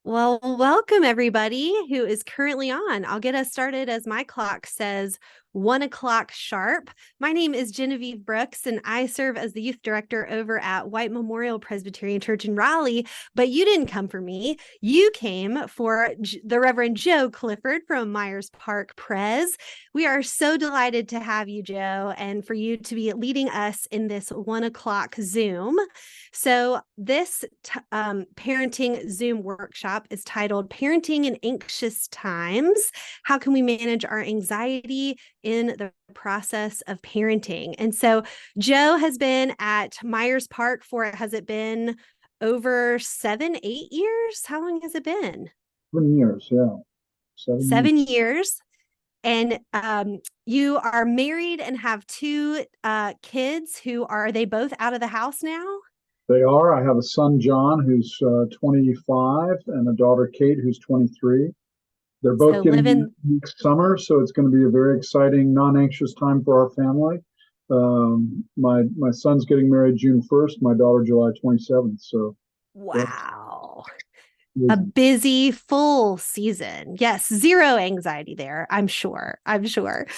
Well, welcome everybody who is currently on. I'll get us started as my clock says 1 o'clock sharp. My name is Genevieve Brooks, and I serve as the youth director over at White Memorial Presbyterian Church in Raleigh. But you didn't come for me. You came for the Reverend Joe Clifford from Myers Park Pres. We are so delighted to have you, Joe, and for you to be leading us in this 1 o'clock Zoom. So this parenting Zoom workshop is titled Parenting in Anxious Times. How can we manage our anxiety in the process of parenting? And so Joe has been at Myers Park for, has it been over 7, 8 years? How long has it been? 7 years, yeah. 7 years. 7 years. And you are married and have two kids who are they both out of the house now? They are. I have a son, John, who's 25, and a daughter, Kate, who's 23. They're both So getting married living next summer, so it's going to be a very exciting, non-anxious time for our family. My son's getting married June 1st, my daughter July 27th. So that's Wow. A busy. busy full season. Yes, zero anxiety there, I'm sure. I'm sure.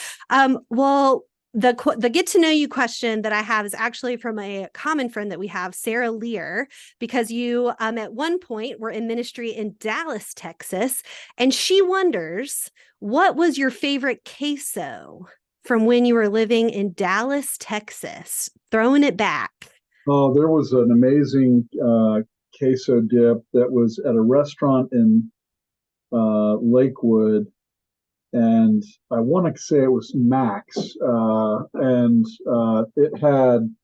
Well, the get to know you question that I have is actually from a common friend that we have, Sarah Lear, because you at one point were in ministry in Dallas, Texas, and she wonders what was your favorite queso from when you were living in Dallas, Texas? Throwing it back. Oh, there was an amazing queso dip that was at a restaurant in Lakewood, and I want to say it was Max, and it had.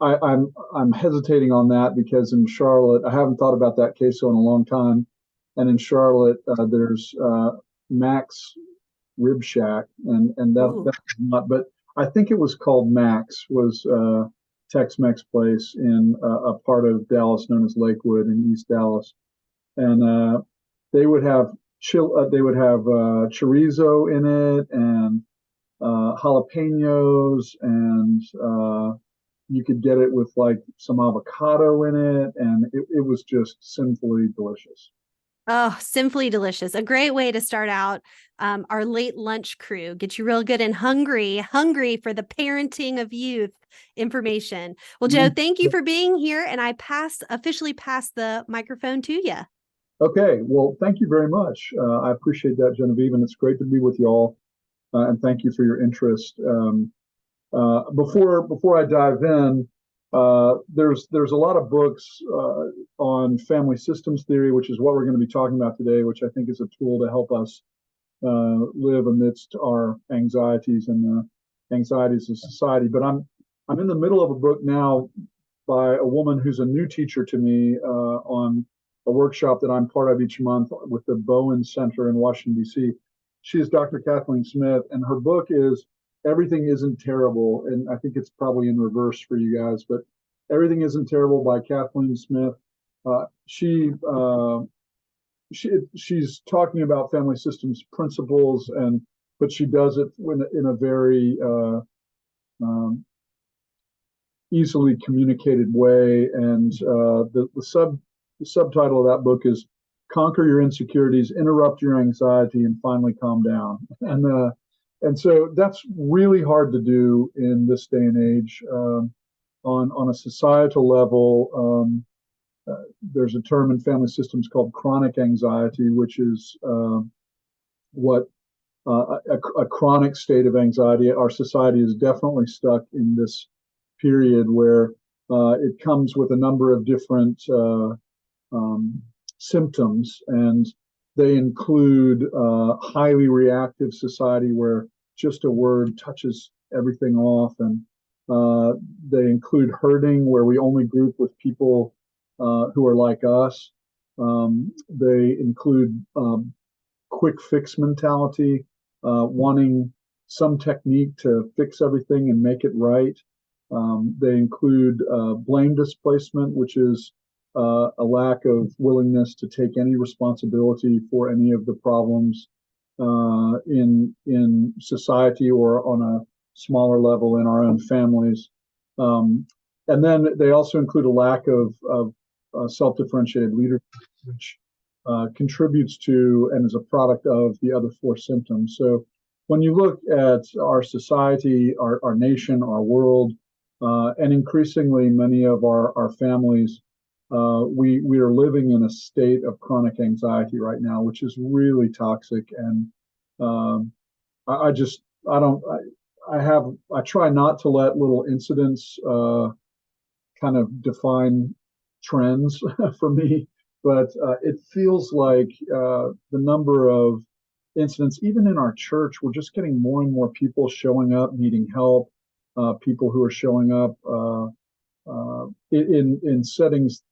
I'm hesitating on that because in Charlotte, I haven't thought about that queso in a long time, and in Charlotte, there's Max Rib Shack, and Ooh. that's not. But I think it was called Max, was Tex-Mex place in a part of Dallas known as Lakewood in East Dallas, and they would have they would have chorizo in it and jalapenos, and you could get it with like some avocado in it, and it was just sinfully delicious. Oh, simply delicious. A great way to start out our late lunch crew. Get you real good and hungry for the parenting of youth information. Well, Joe, thank you for being here. And I officially pass the microphone to you. Okay, well, thank you very much. I appreciate that, Genevieve, and it's great to be with you all. And thank you for your interest. Before I dive in, there's a lot of books on family systems theory, which is what we're going to be talking about today, which I think is a tool to help us live amidst our anxieties and the anxieties of society. But I'm in the middle of a book now by a woman who's a new teacher to me on a workshop that I'm part of each month with the Bowen Center in Washington, D.C. She is Dr. Kathleen Smith, and her book is Everything Isn't Terrible. And I think it's probably in reverse for you guys, but Everything Isn't Terrible by Kathleen Smith. Uh, she, uh, she's talking about family systems principles, and but she does it in a very um, easily communicated way. And the subtitle of that book is "Conquer Your Insecurities, Interrupt Your Anxiety, and Finally Calm Down." And so that's really hard to do in this day and age. On a societal level, there's a term in family systems called chronic anxiety, which is what a chronic state of anxiety. Our society is definitely stuck in this period where it comes with a number of different um, symptoms, and they include highly reactive society where just a word touches everything off, and they include herding, where we only group with people who are like us. They include quick fix mentality, wanting some technique to fix everything and make it right. They include blame displacement, which is a lack of willingness to take any responsibility for any of the problems in society or on a smaller level in our own families. Um, and then they also include a lack of self-differentiated leadership, which contributes to and is a product of the other four symptoms. So when you look at our society, our nation, our world, and increasingly many of our families, we are living in a state of chronic anxiety right now, which is really toxic. And um, I just I don't I try not to let little incidents kind of define trends for me, but it feels like the number of incidents, even in our church, we're just getting more and more people showing up needing help, people who are showing up in settings.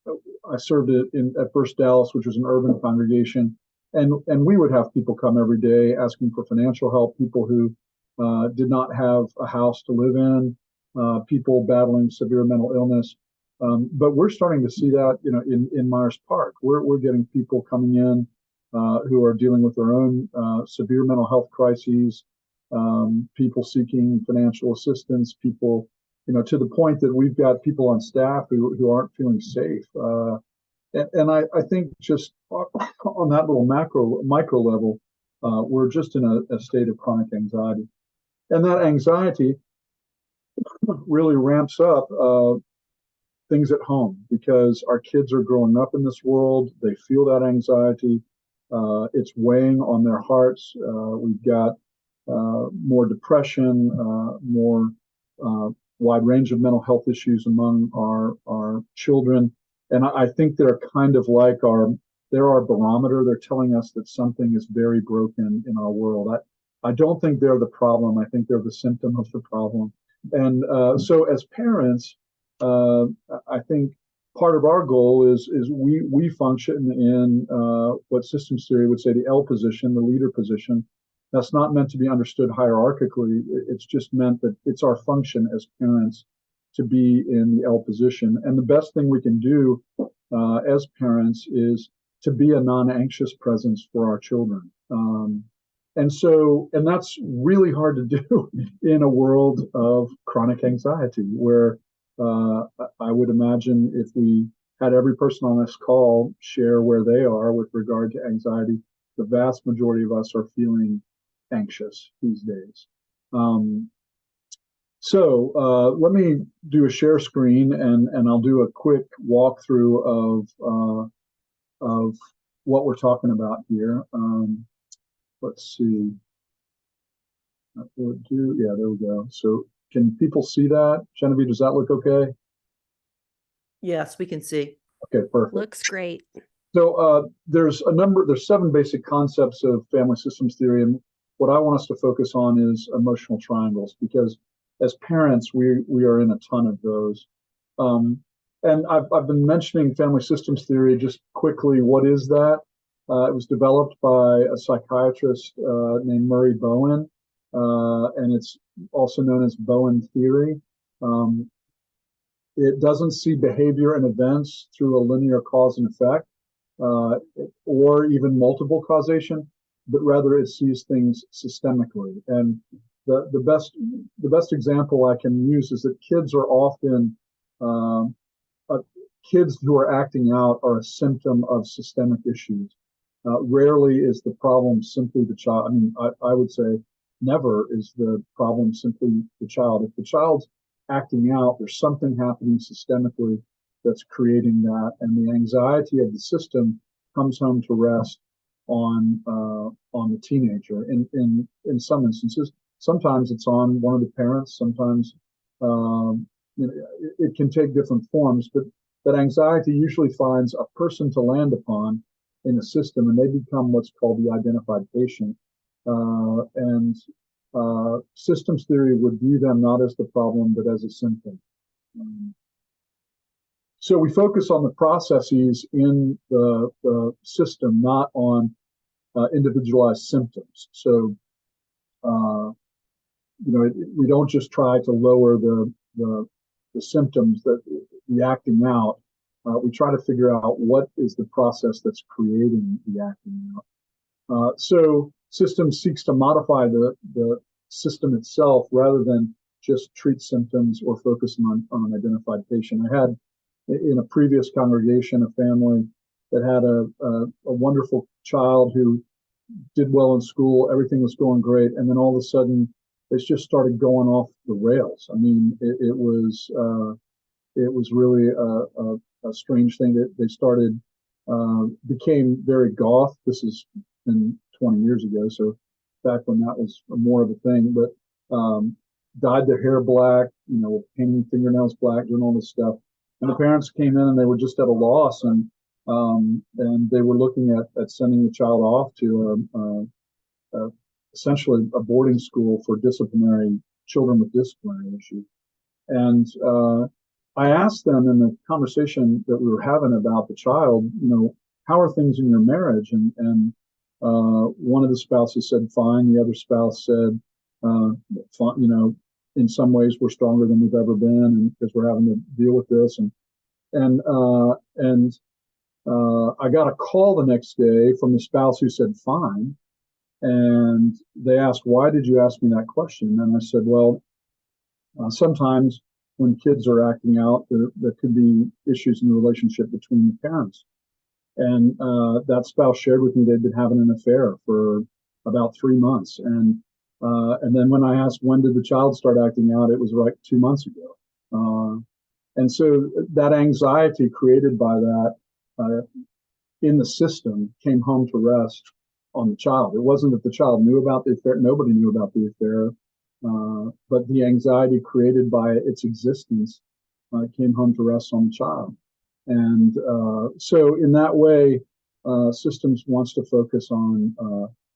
I served at First Dallas, which was an urban congregation, and we would have people come every day asking for financial help, people who did not have a house to live in, people battling severe mental illness. But we're starting to see that, in Myers Park. We're getting people coming in who are dealing with their own severe mental health crises, people seeking financial assistance, people, to the point that we've got people on staff who aren't feeling safe. And I think just on that little micro level, we're just in a state of chronic anxiety. And that anxiety really ramps up things at home because our kids are growing up in this world. They feel that anxiety. It's weighing on their hearts. We've got more depression, more wide range of mental health issues among our children. And I think they're kind of like they're our barometer. They're telling us that something is very broken in our world. I don't think they're the problem. I think they're the symptom of the problem. And so as parents, I think part of our goal is we function in what systems theory would say the L position, the leader position. That's not meant to be understood hierarchically. It's just meant that it's our function as parents to be in the L position. And the best thing we can do as parents is to be a non-anxious presence for our children. And that's really hard to do in a world of chronic anxiety, where I would imagine if we had every person on this call share where they are with regard to anxiety, the vast majority of us are feeling anxious these days. So let me do a share screen, and I'll do a quick walkthrough of what we're talking about here. Let's see. Yeah, there we go. So can people see that? Genevieve, does that look okay? Yes, we can see. Okay, perfect. Looks great. So there's seven basic concepts of family systems theory, and what I want us to focus on is emotional triangles, because as parents, we are in a ton of those. And I've been mentioning family systems theory just quickly. What is that? It was developed by a psychiatrist named Murray Bowen, and it's also known as Bowen theory. It doesn't see behavior and events through a linear cause and effect, or even multiple causation, but rather it sees things systemically. And the best example I can use is that kids are often kids who are acting out are a symptom of systemic issues. Rarely is the problem simply the child. I mean, I would say never is the problem simply the child. If the child's acting out, there's something happening systemically that's creating that, and the anxiety of the system comes home to rest on the teenager. In some instances, sometimes it's on one of the parents. Sometimes it can take different forms, but that anxiety usually finds a person to land upon in a system, and they become what's called the identified patient. And systems theory would view them not as the problem, but as a symptom. So we focus on the processes in the system, not on individualized symptoms. So, we don't just try to lower the symptoms, that the acting out. We try to figure out what is the process that's creating the acting out. So systems seeks to modify the system itself rather than just treat symptoms or focus on an identified patient. I had in a previous congregation a family that had a wonderful child who did well in school. Everything was going great. And then all of a sudden, it just started going off the rails. I mean, it was really a strange thing that they started, became very goth. This has been 20 years ago, so back when that was more of a thing, but dyed their hair black, painting fingernails black, doing all this stuff. And the parents came in and they were just at a loss, and they were looking at sending the child off to essentially a boarding school for children with disciplinary issues. And I asked them in the conversation that we were having about the child, how are things in your marriage? And one of the spouses said fine. The other spouse said, fine, in some ways we're stronger than we've ever been, and because we're having to deal with this. And I got a call the next day from the spouse who said fine, and they asked, why did you ask me that question? And I said, well, sometimes when kids are acting out, there could be issues in the relationship between the parents. And that spouse shared with me they'd been having an affair for about 3 months. And then when I asked, when did the child start acting out, it was like 2 months ago. And so that anxiety created by that in the system came home to rest on the child. It wasn't that the child knew about the affair. Nobody knew about the affair. But the anxiety created by its existence came home to rest on the child. And so in that way, systems wants to focus on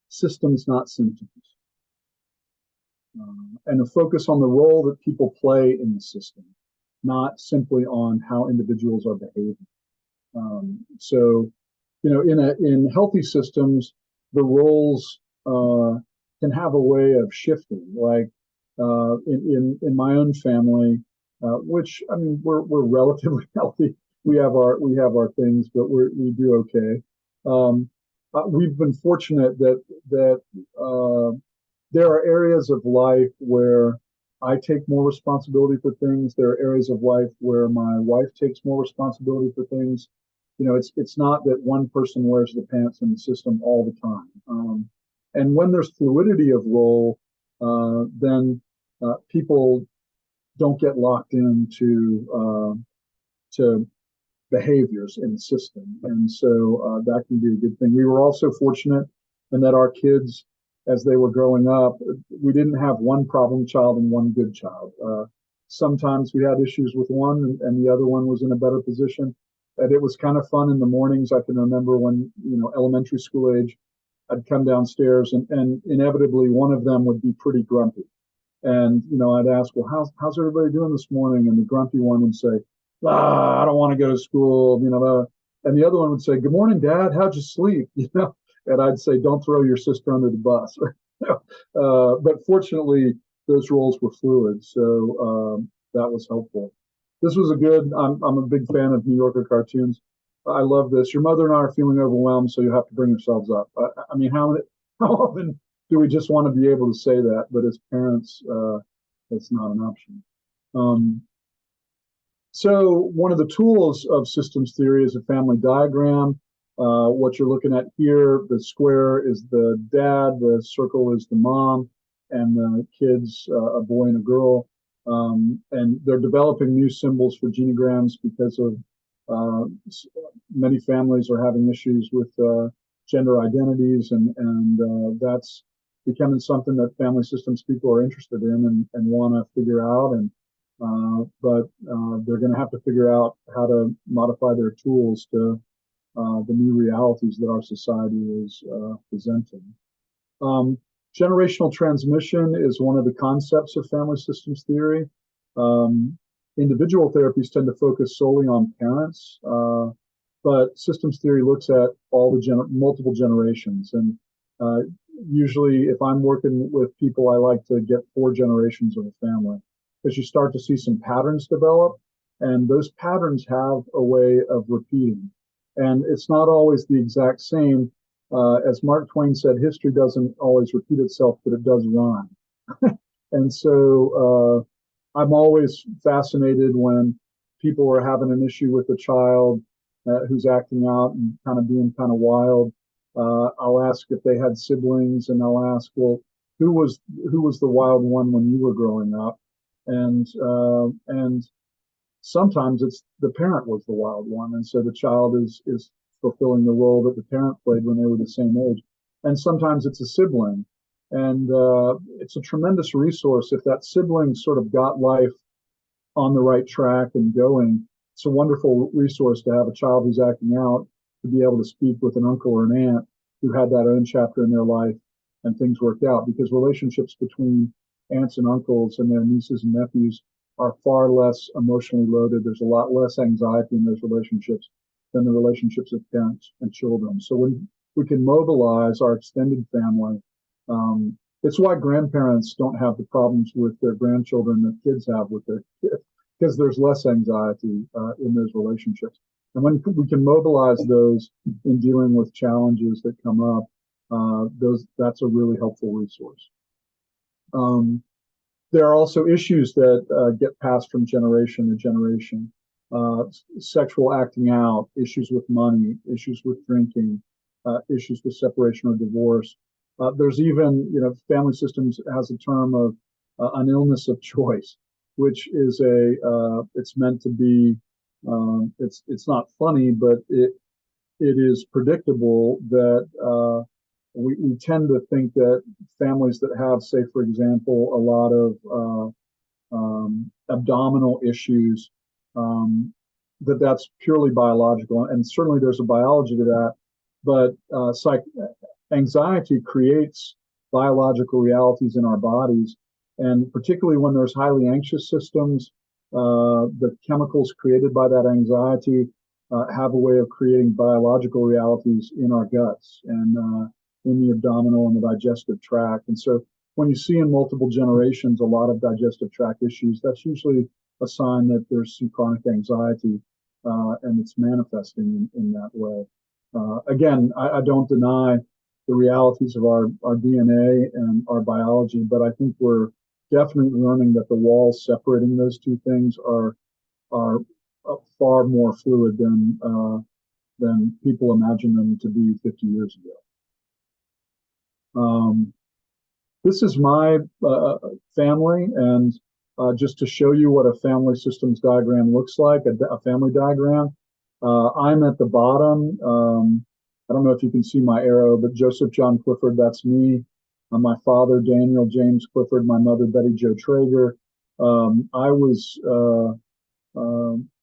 systems, not symptoms. And a focus on the role that people play in the system, not simply on how individuals are behaving. So, in healthy systems, the roles can have a way of shifting. Like in my own family, which I mean we're relatively healthy. We have our things, but we do okay. We've been fortunate that there are areas of life where I take more responsibility for things. There are areas of life where my wife takes more responsibility for things. It's not that one person wears the pants in the system all the time. And when there's fluidity of role, then people don't get locked into to behaviors in the system. And so that can be a good thing. We were also fortunate in that our kids, as they were growing up, we didn't have one problem child and one good child. Sometimes we had issues with one and the other one was in a better position. And it was kind of fun in the mornings. I can remember when, elementary school age, I'd come downstairs and inevitably one of them would be pretty grumpy. And, I'd ask, well, how's everybody doing this morning? And the grumpy one would say, I don't want to go to school, and the other one would say, good morning, Dad. How'd you sleep? And I'd say, don't throw your sister under the bus. But fortunately, those roles were fluid. So that was helpful. This was I'm a big fan of New Yorker cartoons. I love this. Your mother and I are feeling overwhelmed, so you have to bring yourselves up. I mean, how often do we just want to be able to say that? But as parents, that's not an option. So one of the tools of systems theory is a family diagram. What you're looking at here, the square is the dad, the circle is the mom, and the kids, a boy and a girl. And they're developing new symbols for genograms because of many families are having issues with gender identities, and that's becoming something that family systems people are interested in and want to figure out. But they're going to have to figure out how to modify their tools to the new realities that our society is presenting. Generational transmission is one of the concepts of family systems theory. Individual therapies tend to focus solely on parents, but systems theory looks at all the multiple generations. And usually, if I'm working with people, I like to get 4 generations of a family, because you start to see some patterns develop, and those patterns have a way of repeating. And it's not always the exact same. As Mark Twain said, history doesn't always repeat itself, but it does rhyme. And so I'm always fascinated when people are having an issue with a child who's acting out and kind of being kind of wild. I'll ask if they had siblings, and I'll ask, well, who was the wild one when you were growing up? And sometimes it's the parent was the wild one, and so the child is fulfilling the role that the parent played when they were the same age. And sometimes it's a sibling, and it's a tremendous resource if that sibling sort of got life on the right track and going. It's a wonderful resource to have a child who's acting out to be able to speak with an uncle or an aunt who had that own chapter in their life and things worked out, because relationships between aunts and uncles and their nieces and nephews are far less emotionally loaded. There's a lot less anxiety in those relationships than the relationships of parents and children. So when we can mobilize our extended family, it's why grandparents don't have the problems with their grandchildren that kids have with their kids, because there's less anxiety in those relationships. And when we can mobilize those in dealing with challenges that come up, that's a really helpful resource. There are also issues that get passed from generation to generation. Sexual acting out, issues with money, issues with drinking, issues with separation or divorce. There's even, family systems has a term of an illness of choice, which is it's meant to be, it's not funny, but it is predictable that we tend to think that families that have, say, for example, a lot of abdominal issues, that's purely biological. And certainly there's a biology to that, but anxiety creates biological realities in our bodies. And particularly when there's highly anxious systems, the chemicals created by that anxiety have a way of creating biological realities in our guts and in the abdominal and the digestive tract. And so when you see in multiple generations a lot of digestive tract issues, that's usually a sign that there's some chronic anxiety and it's manifesting in that way. Again, I don't deny the realities of our DNA and our biology, but I think we're definitely learning that the walls separating those two things are far more fluid than people imagine them to be 50 years ago. This is my family, and just to show you what a family systems diagram looks like, a family diagram. I'm at the bottom. I don't know if you can see my arrow, but Joseph John Clifford, that's me. My father, Daniel James Clifford, my mother, Betty Jo Traeger. I was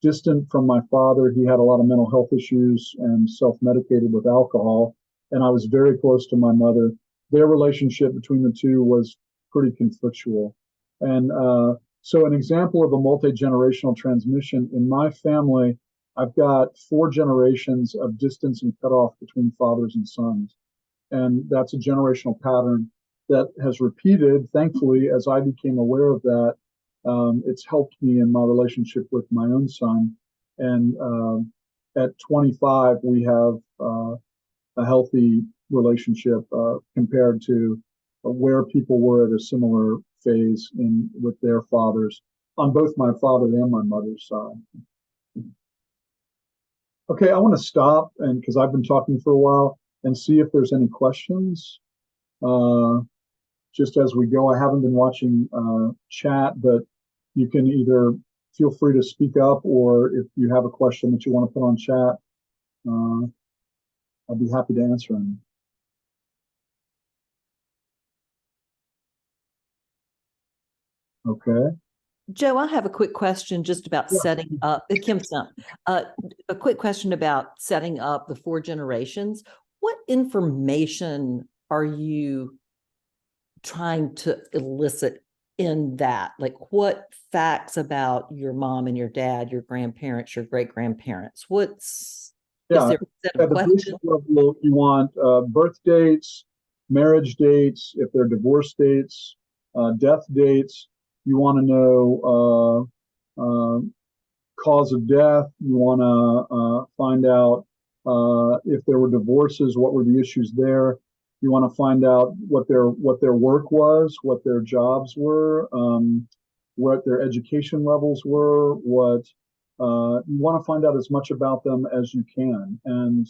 distant from my father. He had a lot of mental health issues and self-medicated with alcohol, and I was very close to my mother. Their relationship between the two was pretty conflictual. And so an example of a multi-generational transmission in my family, I've got 4 generations of distance and cutoff between fathers and sons. And that's a generational pattern that has repeated, thankfully, as I became aware of that. It's helped me in my relationship with my own son. And at 25, we have a healthy relationship compared to where people were at a similar phase with their fathers on both my father and my mother's side. Okay, I want to stop and because I've been talking for a while and see if there's any questions. Just as we go, I haven't been watching chat, but you can either feel free to speak up, or if you have a question that you want to put on chat, I'll be happy to answer them. Okay. Joe, I have a quick question just about setting up, Kim's not, a quick question about setting up the 4 generations. What information are you trying to elicit in that? Like, what facts about your mom and your dad, your grandparents, your great-grandparents? Is there a set of questions? Level, you want birth dates, marriage dates, if they're divorce dates, death dates. You want to know cause of death. You want to find out if there were divorces, what were the issues there. You want to find out what their work was, what their jobs were, what their education levels were, what You want to find out as much about them as you can. And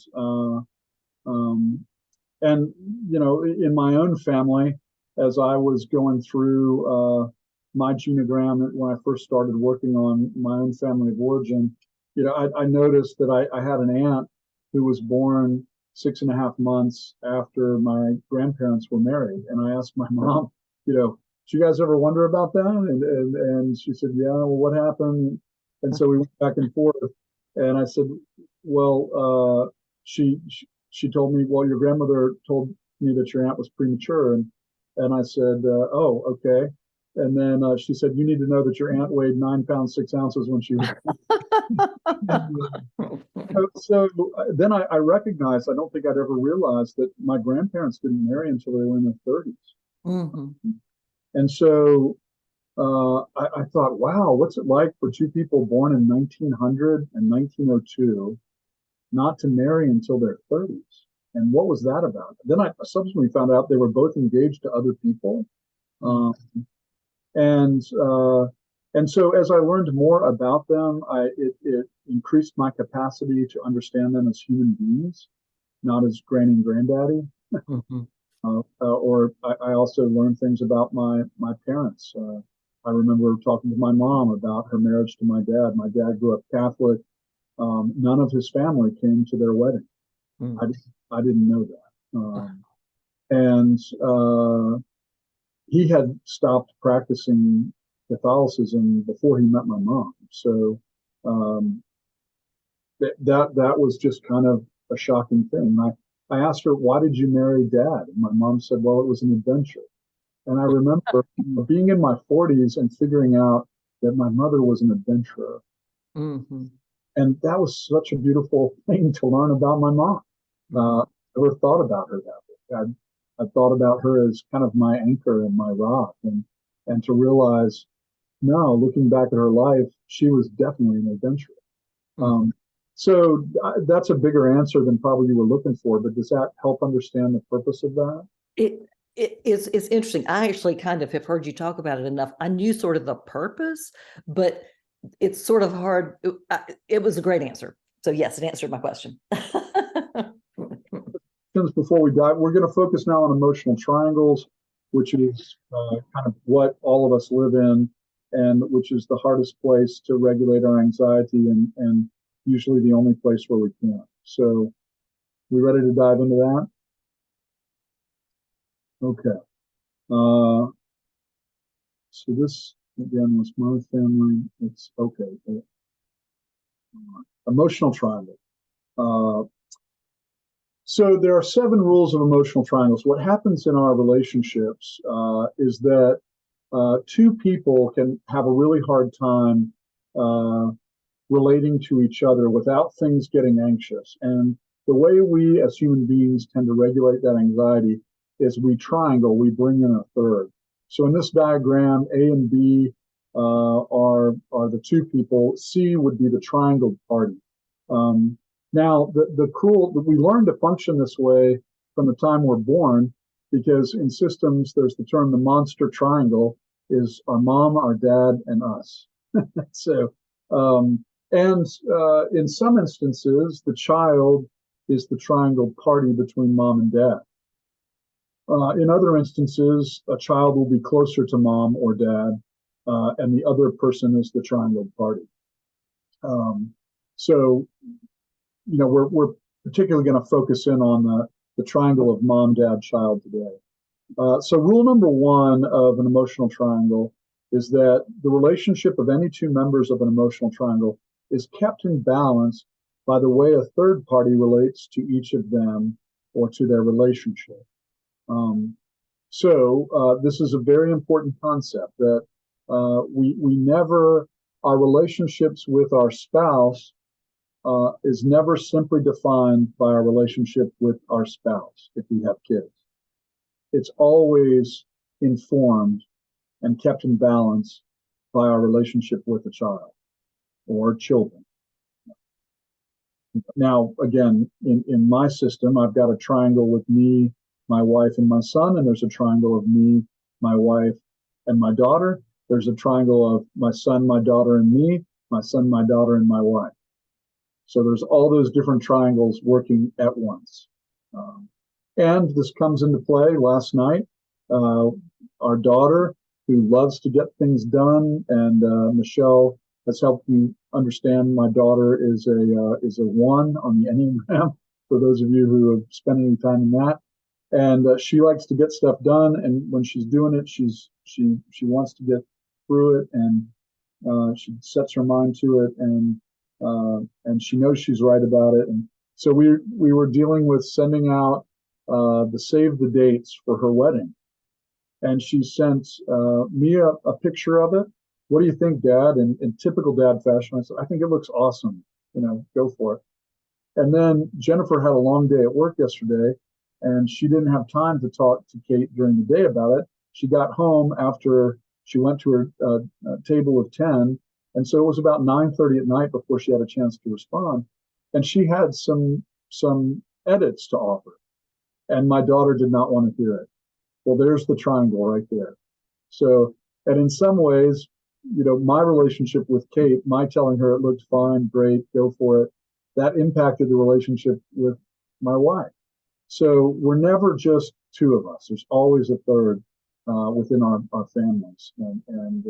you know, in my own family, as I was going through my genogram when I first started working on my own family of origin, you know, I noticed that I had an aunt who was born 6.5 months after my grandparents were married. And I asked my mom, you know, do you guys ever wonder about that? And she said, yeah, well, what happened? And so we went back and forth. And I said, well, she told me, well, your grandmother told me that your aunt was premature. And I said, oh, okay. And then she said, you need to know that your aunt weighed 9 pounds, 6 ounces when she was. So then I recognized, I don't think I'd ever realized that my grandparents didn't marry until they were in their 30s. Mm-hmm. And so I thought, wow, what's it like for two people born in 1900 and 1902 not to marry until their 30s? And what was that about? Then I subsequently found out they were both engaged to other people. And so as I learned more about them, it increased my capacity to understand them as human beings, not as granny and granddaddy. Mm-hmm. Or I also learned things about my parents. I remember talking to my mom about her marriage to my dad. My dad grew up Catholic. None of his family came to their wedding. I didn't know that. And he had stopped practicing Catholicism before he met my mom. So that was just kind of a shocking thing. I asked her, why did you marry dad? And my mom said, well, it was an adventure. And I remember being in my 40s and figuring out that my mother was an adventurer. Mm-hmm. And that was such a beautiful thing to learn about my mom. I never thought about her that way. I thought about her as kind of my anchor and my rock, and to realize, no, looking back at her life, she was definitely an adventurer. So that's a bigger answer than probably you were looking for, but does that help understand the purpose of that? It's interesting. I actually kind of have heard you talk about it enough. I knew sort of the purpose, but it's sort of hard. It was a great answer. So yes, it answered my question. Before we dive, we're going to focus now on emotional triangles, which is kind of what all of us live in, and which is the hardest place to regulate our anxiety, and usually the only place where we can. So, we ready to dive into that? Okay. So this again was my family. It's okay. Emotional triangle. So there are 7 rules of emotional triangles. What happens in our relationships is that 2 people can have a really hard time relating to each other without things getting anxious. And the way we as human beings tend to regulate that anxiety is we triangle, we bring in a third. So in this diagram, A and B are the 2 people. C would be the triangled party. Now, we learn to function this way from the time we're born, because in systems, there's the term the monster triangle is our mom, our dad, and us. So, in some instances, the child is the triangled party between mom and dad. In other instances, a child will be closer to mom or dad, and the other person is the triangled party. So, you know, we're particularly going to focus in on the triangle of mom, dad, child today. So rule number 1 of an emotional triangle is that the relationship of any 2 members of an emotional triangle is kept in balance by the way a third party relates to each of them or to their relationship. So this is a very important concept, that our relationships with our spouse is never simply defined by our relationship with our spouse if we have kids. It's always informed and kept in balance by our relationship with a child or children. Now, again, in my system, I've got a triangle with me, my wife, and my son, and there's a triangle of me, my wife, and my daughter. There's a triangle of my son, my daughter, and me, my son, my daughter, and my wife. So there's all those different triangles working at once. And this comes into play last night. Our daughter, who loves to get things done, and Michelle has helped me understand my daughter is a 1 on the Enneagram, for those of you who have spent any time in that. And she likes to get stuff done, and when she's doing it, she wants to get through it, and she sets her mind to it, and she knows she's right about it. And so we were dealing with sending out the save the dates for her wedding, and she sent me a picture of it. What do you think, Dad? In typical dad fashion, I said, I think it looks awesome. Go for it. And then Jennifer had a long day at work yesterday, and she didn't have time to talk to Kate during the day about it. She got home after she went to her table of 10, and so it was about 9:30 at night before she had a chance to respond. And she had some edits to offer, and my daughter did not want to hear it. Well, there's the triangle right there. So, and in some ways, my relationship with Kate, my telling her it looked fine, great, go for it, that impacted the relationship with my wife. So we're never just two of us. There's always a third within our families. And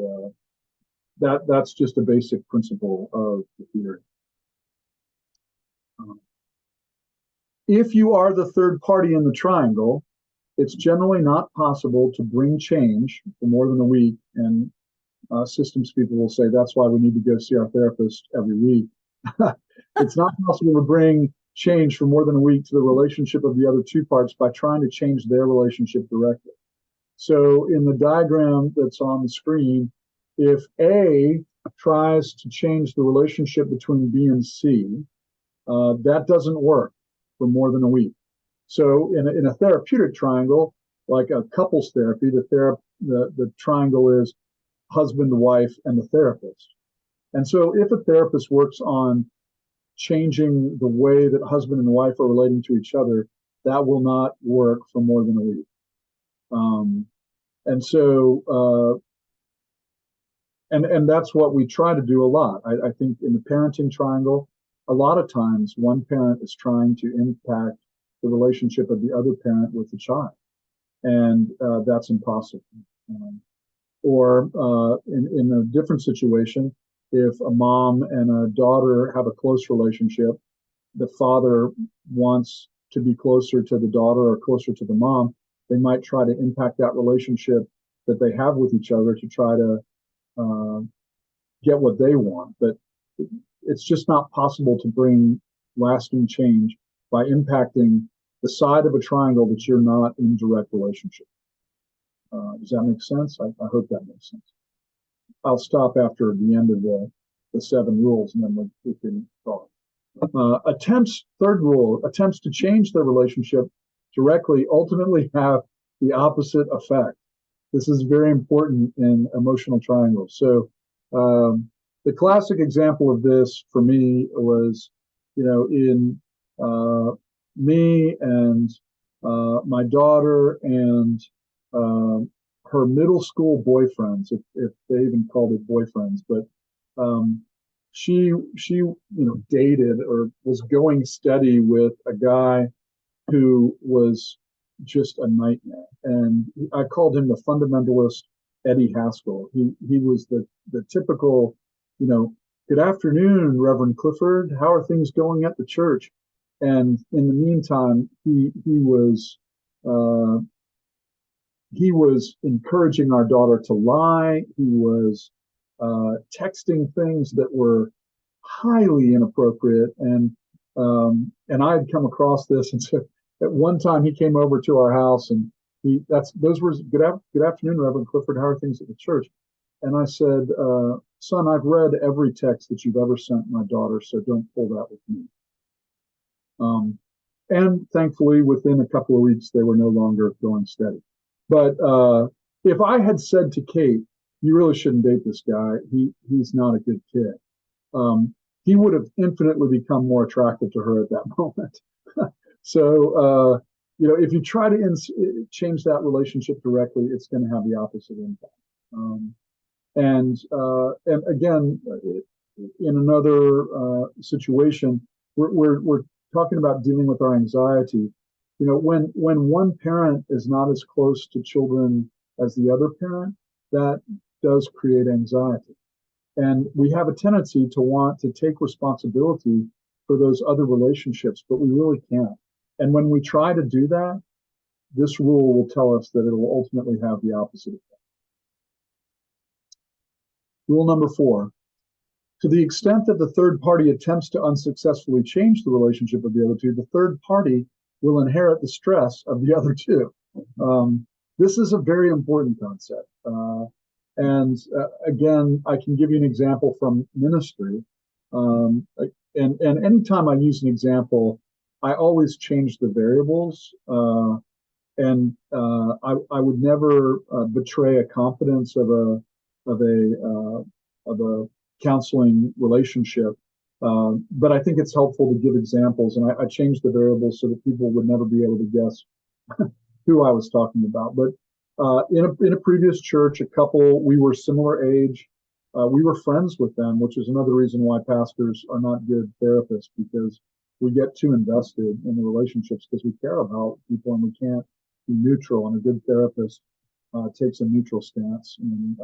that's just a basic principle of the theory. If you are the third party in the triangle, it's generally not possible to bring change for more than a week. And systems people will say that's why we need to go see our therapist every week. It's not possible to bring change for more than a week to the relationship of the other two parts by trying to change their relationship directly. So in the diagram that's on the screen, if A tries to change the relationship between B and C, that doesn't work for more than a week. So in a therapeutic triangle, like a couples therapy, the triangle is husband, wife, and the therapist. And so if a therapist works on changing the way that husband and wife are relating to each other, that will not work for more than a week. And so, and that's what we try to do a lot. I think in the parenting triangle, a lot of times one parent is trying to impact the relationship of the other parent with the child, and that's impossible. Or in a different situation, if a mom and a daughter have a close relationship, the father wants to be closer to the daughter or closer to the mom, they might try to impact that relationship that they have with each other to try to get what they want. But it's just not possible to bring lasting change by impacting the side of a triangle that you're not in direct relationship. Does that make sense? I hope that makes sense. I'll stop after the end of the 7 rules, and then we can talk. Third rule, attempts to change the relationship directly ultimately have the opposite effect. This is very important in emotional triangles. So the classic example of this for me was, in me and my daughter and her middle school boyfriends, if they even called it boyfriends, but she dated or was going steady with a guy who was just a nightmare. And I called him the fundamentalist Eddie Haskell. He was the typical, good afternoon, Reverend Clifford. How are things going at the church? And in the meantime, he was encouraging our daughter to lie. He was texting things that were highly inappropriate. And I had come across this, and so at one time he came over to our house, and those were good afternoon, Reverend Clifford. How are things at the church? And I said, son, I've read every text that you've ever sent my daughter, so don't pull that with me. And thankfully, within a couple of weeks, they were no longer going steady. But if I had said to Kate, you really shouldn't date this guy, he's not a good kid, he would have infinitely become more attractive to her at that moment. So, if you try to change that relationship directly, it's going to have the opposite impact. And again, in another situation, we're talking about dealing with our anxiety. You know, when one parent is not as close to children as the other parent, that does create anxiety. And we have a tendency to want to take responsibility for those other relationships, but we really can't. And when we try to do that, this rule will tell us that it will ultimately have the opposite effect. Rule number 4. To the extent that the third party attempts to unsuccessfully change the relationship of the other two, the third party will inherit the stress of the other two. This is a very important concept. And again, I can give you an example from ministry. And anytime I use an example, I always change the variables. I would never betray a confidence of a counseling relationship. But I think it's helpful to give examples, and I changed the variables so that people would never be able to guess who I was talking about. But in a previous church, a couple, we were similar age. We were friends with them, which is another reason why pastors are not good therapists, because we get too invested in the relationships because we care about people and we can't be neutral. And a good therapist takes a neutral stance in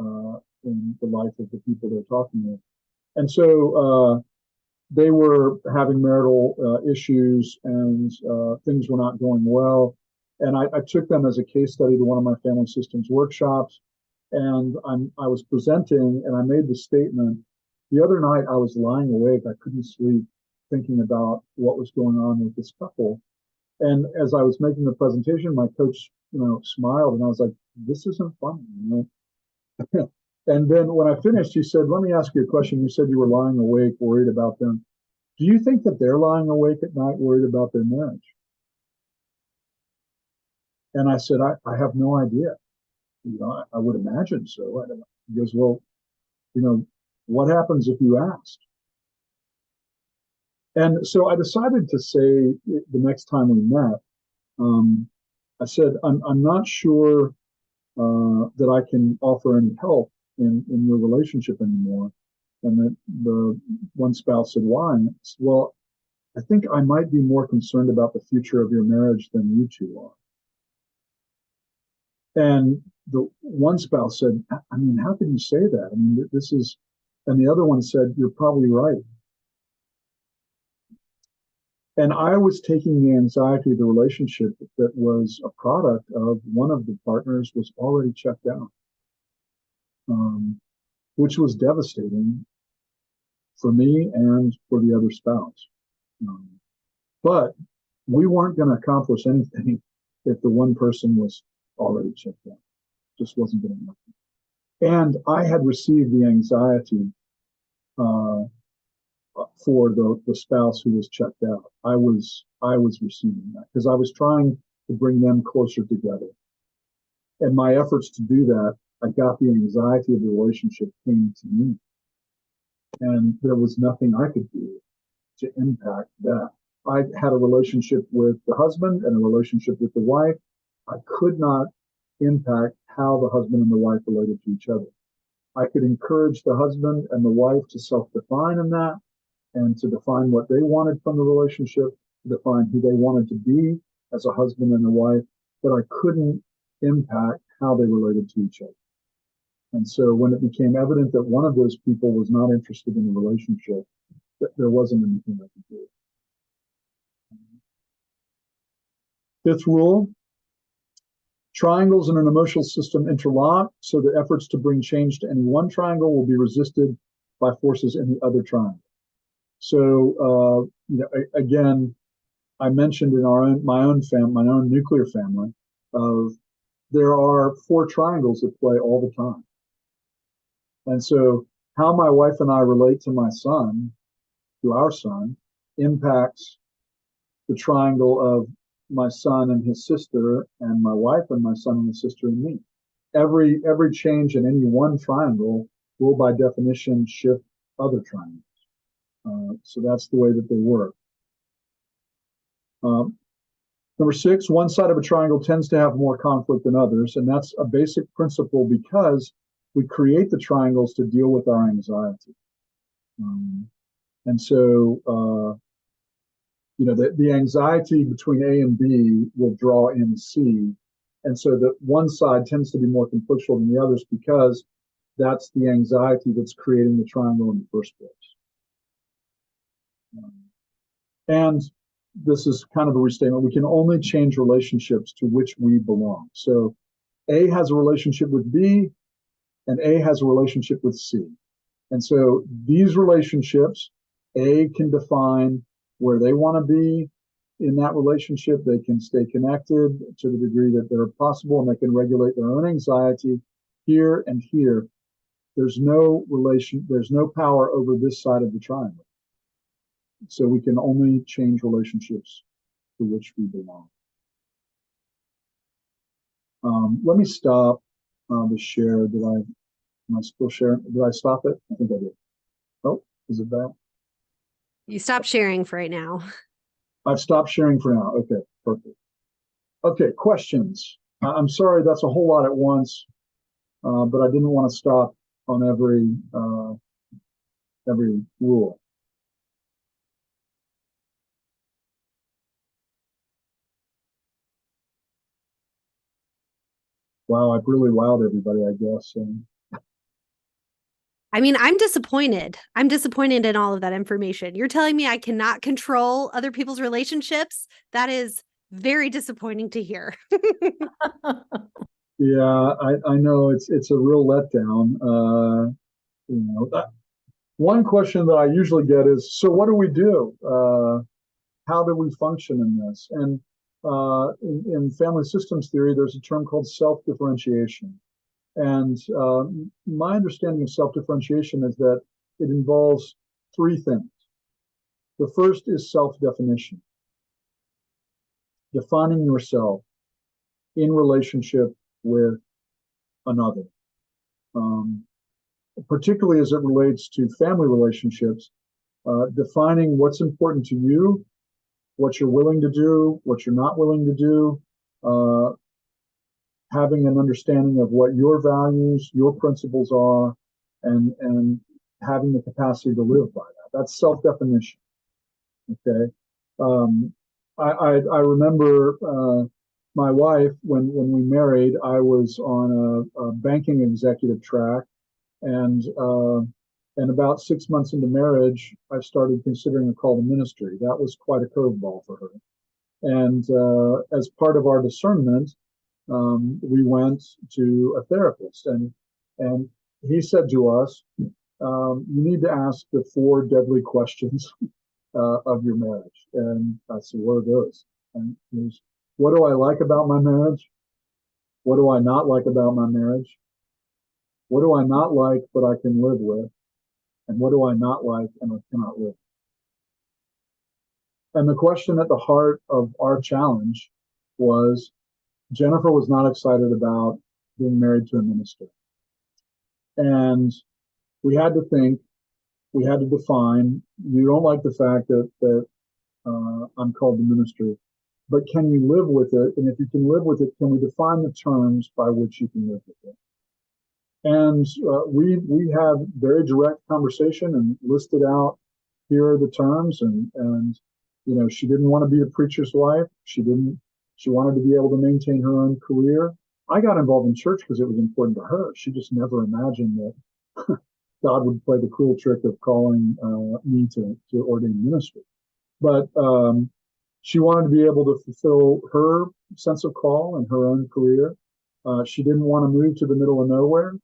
the life of the people they're talking with. And so they were having marital issues, and things were not going well. And I took them as a case study to one of my family systems workshops. And I was presenting, and I made the statement, the other night I was lying awake. I couldn't sleep, thinking about what was going on with this couple. And as I was making the presentation, my coach, smiled, and I was like, this isn't funny, And then when I finished, he said, let me ask you a question. You said you were lying awake, worried about them. Do you think that they're lying awake at night, worried about their marriage? And I said, I have no idea. I would imagine so. He goes, well, what happens if you asked? And so I decided to say the next time we met, I said, I'm not sure that I can offer any help in your relationship anymore. And that the one spouse said, why? And said, well, I think I might be more concerned about the future of your marriage than you two are. And the one spouse said, I mean, how can you say that? I mean, and the other one said, you're probably right. And I was taking the anxiety of the relationship that was a product of one of the partners was already checked out, which was devastating for me and for the other spouse. But we weren't going to accomplish anything if the one person was already checked out. Just wasn't going to happen. And I had received the anxiety for the spouse who was checked out. I was receiving that because I was trying to bring them closer together. And my efforts to do that, I got the anxiety of the relationship came to me. And there was nothing I could do to impact that. I had a relationship with the husband and a relationship with the wife. I could not impact how the husband and the wife related to each other. I could encourage the husband and the wife to self-define in that and to define what they wanted from the relationship, to define who they wanted to be as a husband and a wife, but I couldn't impact how they related to each other. And so when it became evident that one of those people was not interested in the relationship, there wasn't anything I could do. Fifth rule, triangles in an emotional system interlock, so the efforts to bring change to any one triangle will be resisted by forces in the other triangle. So, again, I mentioned in my own nuclear family, there are 4 triangles at play all the time. And so how my wife and I relate to our son, impacts the triangle of my son and his sister, and my wife and my son and his sister and me. Every change in any one triangle will by definition shift other triangles. So that's the way that they work. Number 6, one side of a triangle tends to have more conflict than others, and that's a basic principle because we create the triangles to deal with our anxiety. And so, the anxiety between A and B will draw in C. And so that one side tends to be more conflictual than the others because that's the anxiety that's creating the triangle in the first place. And this is kind of a restatement. We can only change relationships to which we belong. So A has a relationship with B, and A has a relationship with C. And so these relationships, A can define where they want to be in that relationship. They can stay connected to the degree that they're possible, and they can regulate their own anxiety here and here. There's no power over this side of the triangle. So we can only change relationships to which we belong. Let me stop the share. Am I still sharing? Did I stop it? I think I did. Oh, is it back? You stop sharing for right now. I've stopped sharing for now. Okay, perfect. Okay, questions. I'm sorry, that's a whole lot at once, but I didn't want to stop on every rule. Wow, I've really wowed everybody, I guess. I mean, I'm disappointed. I'm disappointed in all of that information. You're telling me I cannot control other people's relationships? That is very disappointing to hear. Yeah, I know it's a real letdown. One question that I usually get is, so what do we do? How do we function in this? And in family systems theory, there's a term called self-differentiation. And my understanding of self-differentiation is that it involves three things. The first is self-definition, defining yourself in relationship with another. Particularly as it relates to family relationships, defining what's important to you, what you're willing to do, what you're not willing to do, having an understanding of what your values, your principles are, and having the capacity to live by that. That's self-definition. Okay. I remember my wife, when we married, I was on a banking executive track, and about 6 months into marriage, I started considering a call to ministry. That was quite a curveball for her. And as part of our discernment, we went to a therapist, and he said to us, you need to ask the 4 deadly questions of your marriage. And I said, what are those? And he was, what do I like about my marriage? What do I not like about my marriage? What do I not like but I can live with? And what do I not like and I cannot live? And the question at the heart of our challenge was, Jennifer was not excited about being married to a minister. And we had to think, we had to define, you don't like the fact that I'm called to ministry, but can you live with it? And if you can live with it, can we define the terms by which you can live with it? And we had very direct conversation and listed out, here are the terms. And she didn't want to be a preacher's wife. She wanted to be able to maintain her own career. I got involved in church because it was important to her. She just never imagined that God would play the cruel trick of calling me to ordain ministry. But she wanted to be able to fulfill her sense of call and her own career. She didn't want to move to the middle of nowhere.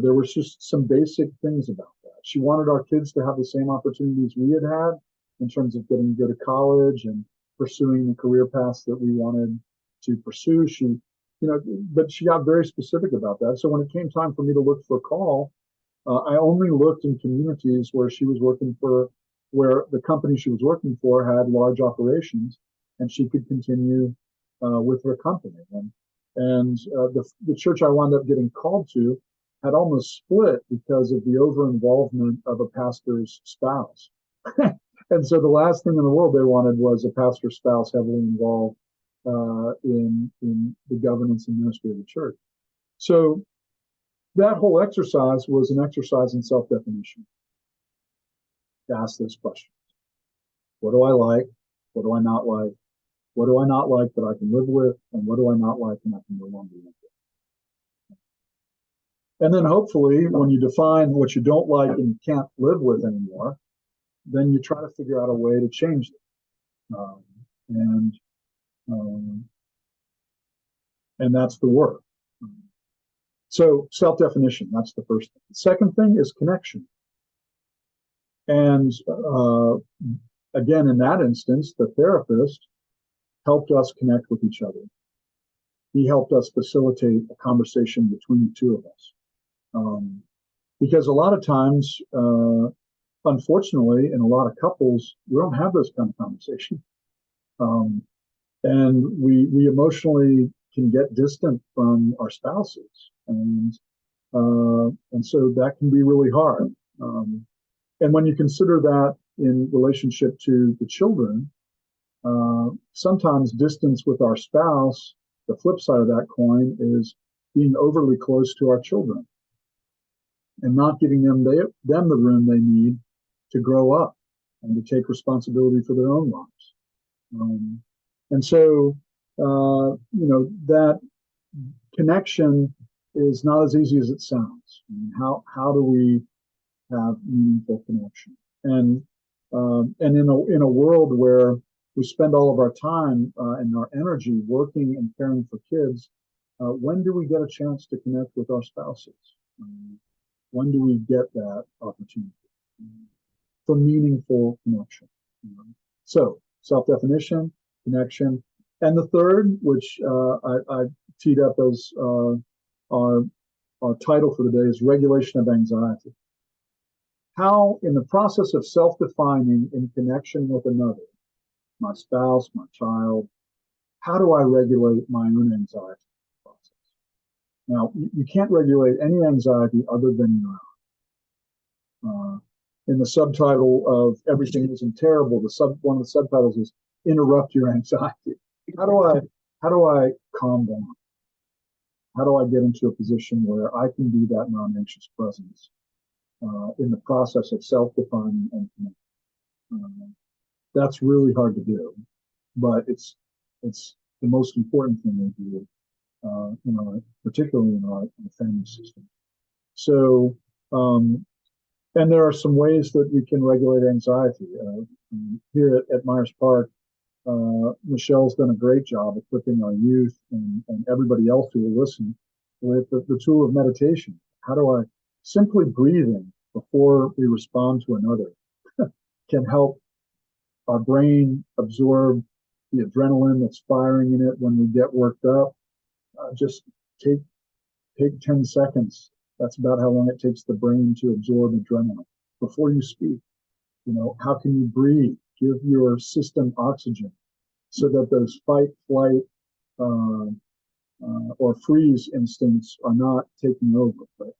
There was just some basic things about that. She wanted our kids to have the same opportunities we had had in terms of getting to go to college and pursuing the career paths that we wanted to pursue. But she got very specific about that. So when it came time for me to look for a call, I only looked in communities where where the company she was working for had large operations, and she could continue with her company. And the church I wound up getting called to had almost split because of the over-involvement of a pastor's spouse. And so the last thing in the world they wanted was a pastor's spouse heavily involved in the governance and ministry of the church. So that whole exercise was an exercise in self-definition. To ask those questions. What do I like? What do I not like? What do I not like that I can live with? And what do I not like and I can no longer live with? And then hopefully when you define what you don't like and you can't live with anymore, then you try to figure out a way to change it. And that's the work. So self-definition, that's the first thing. The second thing is connection. And again, in that instance, the therapist helped us connect with each other. He helped us facilitate a conversation between the two of us. Because a lot of times, unfortunately, in a lot of couples, we don't have those kind of conversations. And we emotionally can get distant from our spouses. And so that can be really hard. And when you consider that in relationship to the children, sometimes distance with our spouse, the flip side of that coin is being overly close to our children and not giving them the room they need to grow up and to take responsibility for their own lives. And so, that connection is not as easy as it sounds. I mean, how do we have meaningful connection? And in a world where we spend all of our time and our energy working and caring for kids, when do we get a chance to connect with our spouses? When do we get that opportunity for meaningful connection? So self-definition, connection, and the third, which I teed up as our title for the day, is regulation of anxiety. How, in the process of self-defining in connection with another, my spouse, my child, how do I regulate my own anxiety process? Now, you can't regulate any anxiety other than your own. In the subtitle of Everything Isn't Terrible, one of the subtitles is Interrupt Your Anxiety. How do I calm down? How do I get into a position where I can be that non-anxious presence in the process of self-defining and connecting? That's really hard to do, but it's the most important thing we do, particularly in our family system. So, and there are some ways that we can regulate anxiety. Here at Myers Park, Michelle's done a great job equipping our youth and everybody else who will listen with the tool of meditation. How do I simply breathing before we respond to another can help our brain absorb the adrenaline that's firing in it when we get worked up. Just take 10 seconds. That's about how long it takes the brain to absorb adrenaline. Before you speak, how can you breathe? Give your system oxygen so that those fight, flight, or freeze instincts are not taking over. But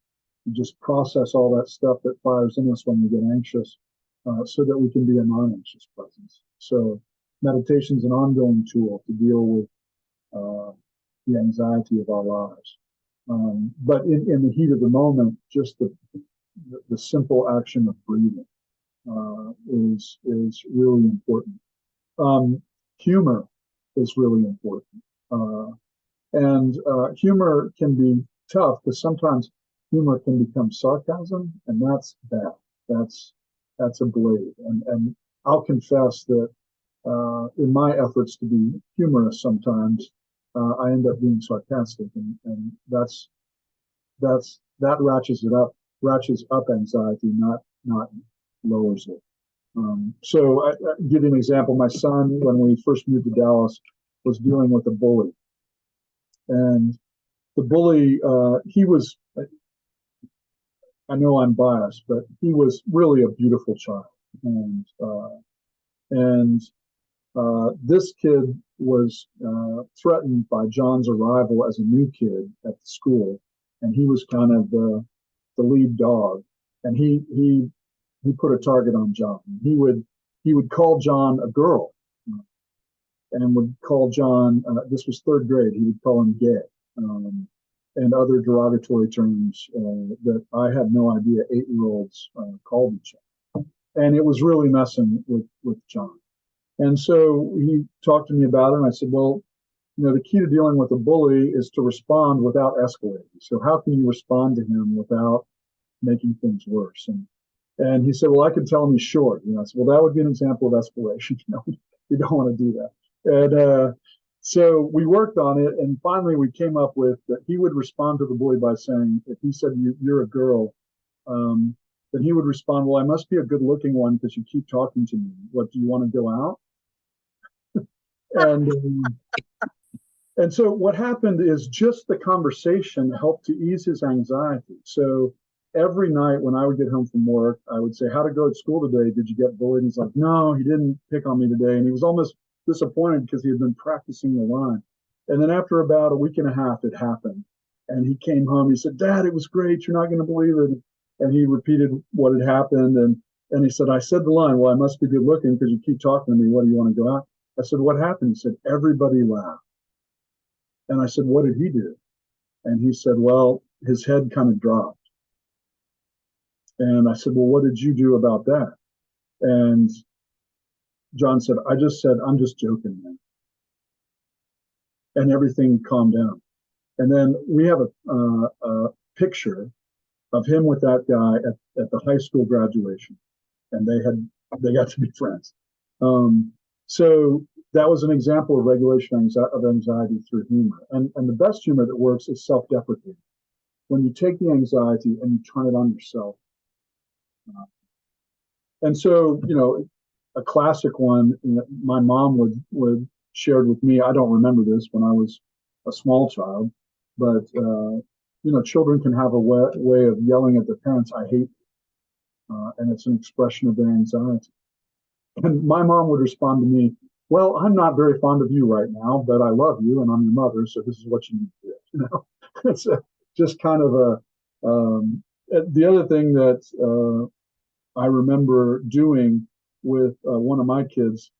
you just process all that stuff that fires in us when we get anxious, so that we can be a non-anxious presence. So meditation is an ongoing tool to deal with the anxiety of our lives. But in the heat of the moment, just the simple action of breathing is really important. Humor is really important. And humor can be tough because sometimes humor can become sarcasm, and that's bad. That's a blade. And I'll confess that in my efforts to be humorous sometimes, I end up being sarcastic, and that ratchets up anxiety, not lowers it. So I give you an example. My son, when we first moved to Dallas, was dealing with a bully, and the bully, he was, I know I'm biased, but he was really a beautiful child. And this kid was threatened by John's arrival as a new kid at the school, and he was kind of the lead dog. And he put a target on John. He would call John a girl, and would call John. This was third grade. He would call him gay. and other derogatory terms that I had no idea 8-year-olds called each other. And it was really messing with John. And so he talked to me about it, and I said, well, the key to dealing with a bully is to respond without escalating. So how can you respond to him without making things worse? And he said, well, I can tell him he's short. I said, well, that would be an example of escalation. You don't want to do that. And so we worked on it, and finally we came up with that he would respond to the bully by saying, if he said, you're a girl, then he would respond, well, I must be a good-looking one because you keep talking to me. What, do you want to go out? And so what happened is just the conversation helped to ease his anxiety. So every night when I would get home from work, I would say, how'd it go at school today? Did you get bullied? And he's like, no, he didn't pick on me today. And he was almost disappointed because he had been practicing the line. And then after about a week and a half, it happened. And he came home. He said, Dad, it was great. You're not going to believe it. And he repeated what had happened. And he said, I said the line, well, I must be good looking because you keep talking to me. What, do you want to go out? I said, what happened? He said, everybody laughed. And I said, what did he do? And he said, well, his head kind of dropped. And I said, well, what did you do about that? And John said, I just said, I'm just joking, man. And everything calmed down. And then we have a picture of him with that guy at the high school graduation. And they got to be friends. So that was an example of regulation of anxiety through humor. And the best humor that works is self-deprecating. When you take the anxiety and you turn it on yourself. And so, a classic one my mom would shared with me. I don't remember this when I was a small child, but children can have a way of yelling at their parents, I hate you. And it's an expression of their anxiety. And my mom would respond to me, well, I'm not very fond of you right now, but I love you and I'm your mother, so this is what you need to do. It's just kind of the other thing that I remember doing with one of my kids,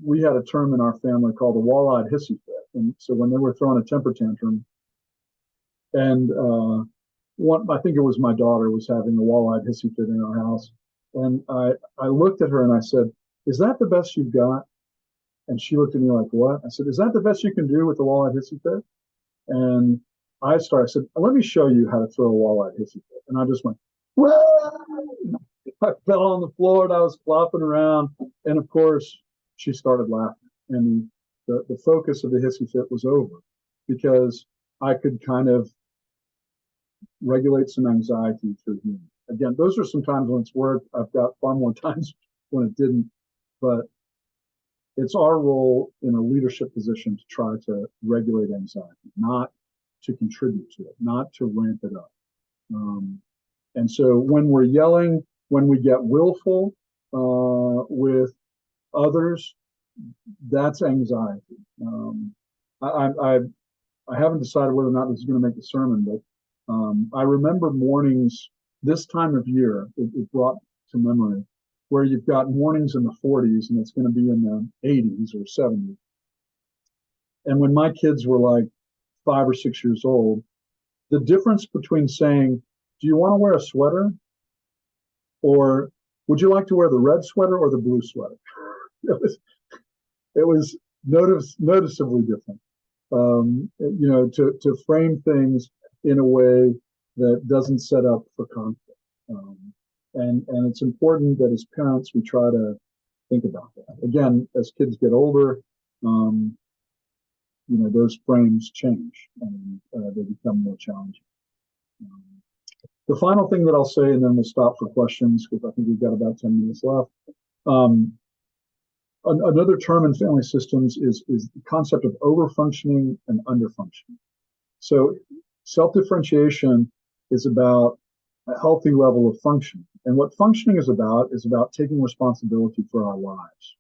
we had a term in our family called a wall-eyed hissy fit. And so when they were throwing a temper tantrum, and I think it was my daughter was having a wall-eyed hissy fit in our house, and I looked at her and I said, is that the best you've got? And she looked at me like, what? I said, is that the best you can do with the wall-eyed hissy fit? And I said, let me show you how to throw a wall-eyed hissy fit. And I just went, whoa! I fell on the floor and I was flopping around. And of course, she started laughing. And the focus of the hissy fit was over because I could kind of regulate some anxiety through humor. Again, those are some times when it's worked. I've got far more times when it didn't. But it's our role in a leadership position to try to regulate anxiety, not to contribute to it, not to ramp it up. And so when we're yelling, when we get willful with others, that's anxiety. I haven't decided whether or not this is going to make the sermon, but I remember mornings this time of year, it brought to memory, where you've got mornings in the 40s and it's going to be in the 80s or 70s. And when my kids were like 5 or 6 years old, the difference between saying, do you want to wear a sweater? Or would you like to wear the red sweater or the blue sweater? It was noticeably different. To frame things in a way that doesn't set up for conflict. And it's important that as parents, we try to think about that. Again, as kids get older, those frames change and they become more challenging. The final thing that I'll say, and then we'll stop for questions because I think we've got about 10 minutes left. Another term in family systems is the concept of overfunctioning and underfunctioning. So self-differentiation is about a healthy level of function. And what functioning is about taking responsibility for our lives.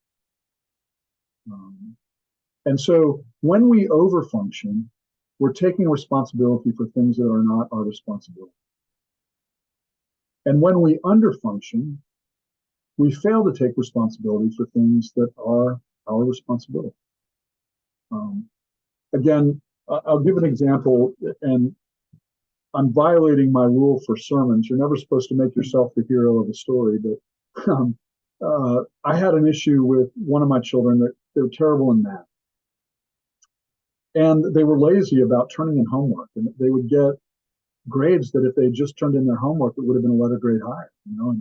And so when we overfunction, we're taking responsibility for things that are not our responsibility. And when we underfunction, we fail to take responsibility for things that are our responsibility. Again, I'll give an example, and I'm violating my rule for sermons. You're never supposed to make yourself the hero of a story, but I had an issue with one of my children that they were terrible in math. And they were lazy about turning in homework. And they would get grades that if they had just turned in their homework, it would have been a letter grade higher, you know.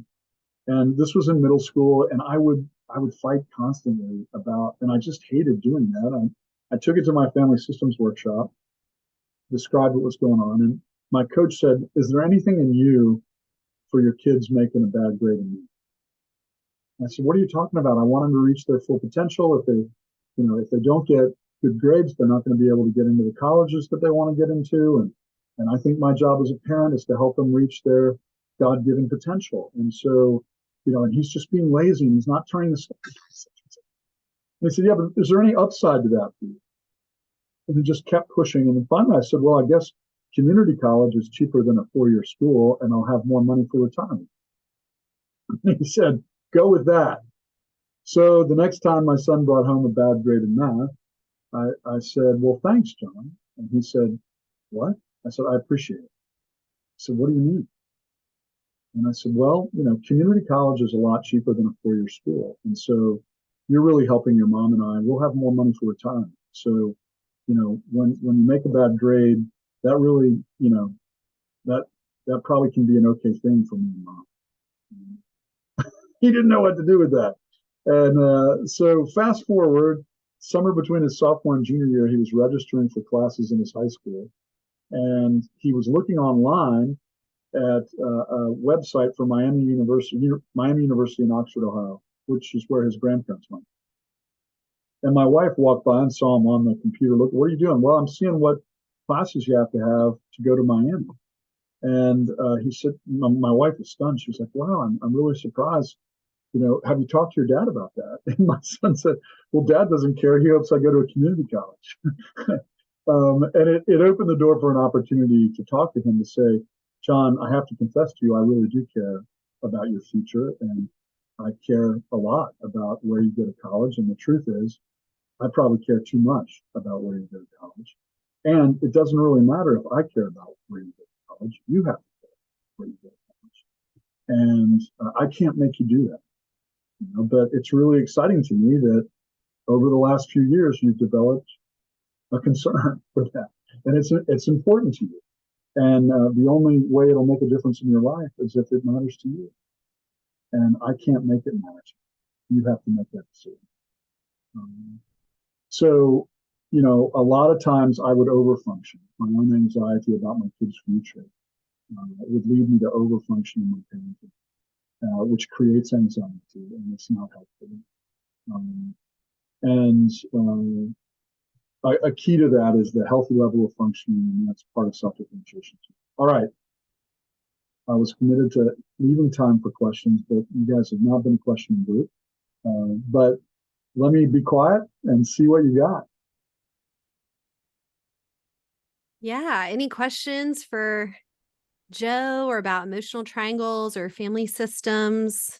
And this was in middle school, and I would fight constantly about, and I just hated doing that. I took it to my family systems workshop, described what was going on, and my coach said, "Is there anything in you for your kids making a bad grade in me?" I said, "What are you talking about? I want them to reach their full potential. If they don't get good grades, they're not going to be able to get into the colleges that they want to get into. And I think my job as a parent is to help them reach their God-given potential. And so, and he's just being lazy and he's not turning the stuff." And he said, "Yeah, but is there any upside to that for you?" And he just kept pushing. And then finally I said, "Well, I guess community college is cheaper than a 4-year school and I'll have more money for retirement." And he said, "Go with that." So the next time my son brought home a bad grade in math, I said, "Well, thanks, John." And he said, "What?" I said, "I appreciate it." He said, "What do you mean?" And I said, "Well, community college is a lot cheaper than a 4-year school. And so you're really helping your mom and I. We'll have more money for retirement. So, when you make a bad grade, that really, that probably can be an okay thing for me and mom." He didn't know what to do with that. And so fast forward, summer between his sophomore and junior year, he was registering for classes in his high school. And he was looking online at a website for Miami University in Oxford, Ohio, which is where his grandparents went. And my wife walked by and saw him on the computer. "Look, what are you doing?" "Well, I'm seeing what classes you have to go to Miami." And he said, my wife was stunned. She was like, "Wow, I'm really surprised. Have you talked to your dad about that?" And my son said, "Well, Dad doesn't care. He hopes I go to a community college." And it opened the door for an opportunity to talk to him to say, "John, I have to confess to you, I really do care about your future. And I care a lot about where you go to college. And the truth is, I probably care too much about where you go to college. And it doesn't really matter if I care about where you go to college. You have to care where you go to college. And I can't make you do that. But it's really exciting to me that over the last few years, you've developed a concern for that. And it's important to you. And the only way it'll make a difference in your life is if it matters to you. And I can't make it matter to you. You have to make that decision." So, a lot of times I would overfunction. My own anxiety about my kids' future would lead me to overfunction in my parenting, which creates anxiety, and it's not helpful. A key to that is the healthy level of functioning, and that's part of self-differentiation. All right. I was committed to leaving time for questions, but you guys have not been a questioning group. But let me be quiet and see what you got. Yeah. Any questions for Joe or about emotional triangles or family systems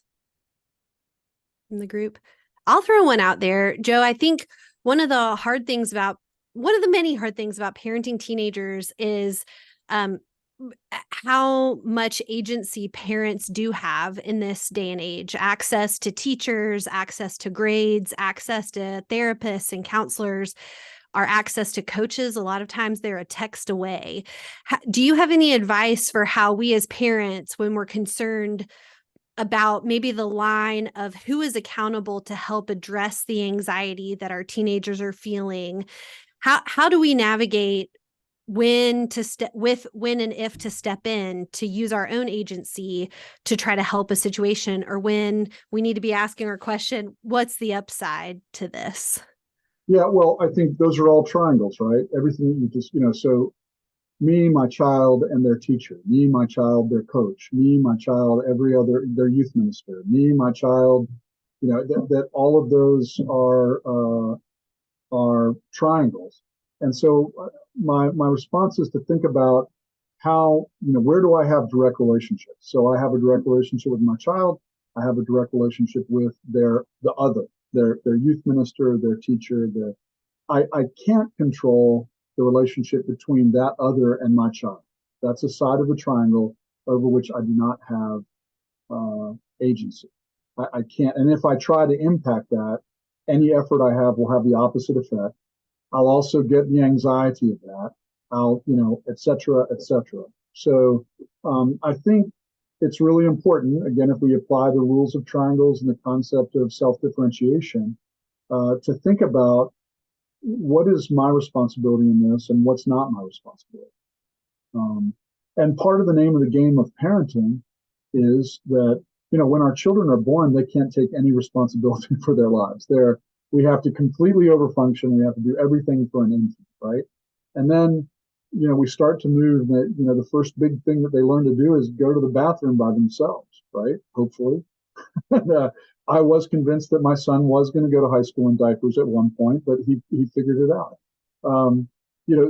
in the group? I'll throw one out there. Joe, I think one of the many hard things about parenting teenagers is how much agency parents do have in this day and age. Access to teachers, access to grades, access to therapists and counselors, our access to coaches. A lot of times they're a text away. Do you have any advice for how we as parents, when we're concerned about maybe the line of who is accountable to help address the anxiety that our teenagers are feeling, how do we navigate when and if to step in to use our own agency to try to help a situation, or when we need to be asking our question, what's the upside to this? Yeah, well, I think those are all triangles, right? Everything that you just, so me, my child, and their teacher, me, my child, their coach, me, my child, their youth minister, me, my child, that all of those are triangles. And so my response is to think about how, where do I have direct relationships? So I have a direct relationship with my child. I have a direct relationship with their youth minister, their teacher. I can't control the relationship between that other and my child. That's a side of the triangle over which I do not have agency. I can't, and if I try to impact that, any effort I have will have the opposite effect. I'll also get the anxiety of that. I'll, et cetera, et cetera. So I think it's really important, again, if we apply the rules of triangles and the concept of self-differentiation, to think about what is my responsibility in this and what's not my responsibility. And part of the name of the game of parenting is that, when our children are born, they can't take any responsibility for their lives. We have to completely overfunction. We have to do everything for an infant, right? And then, we start to move that, the first big thing that they learn to do is go to the bathroom by themselves, right? Hopefully. And, I was convinced that my son was going to go to high school in diapers at one point, but he figured it out.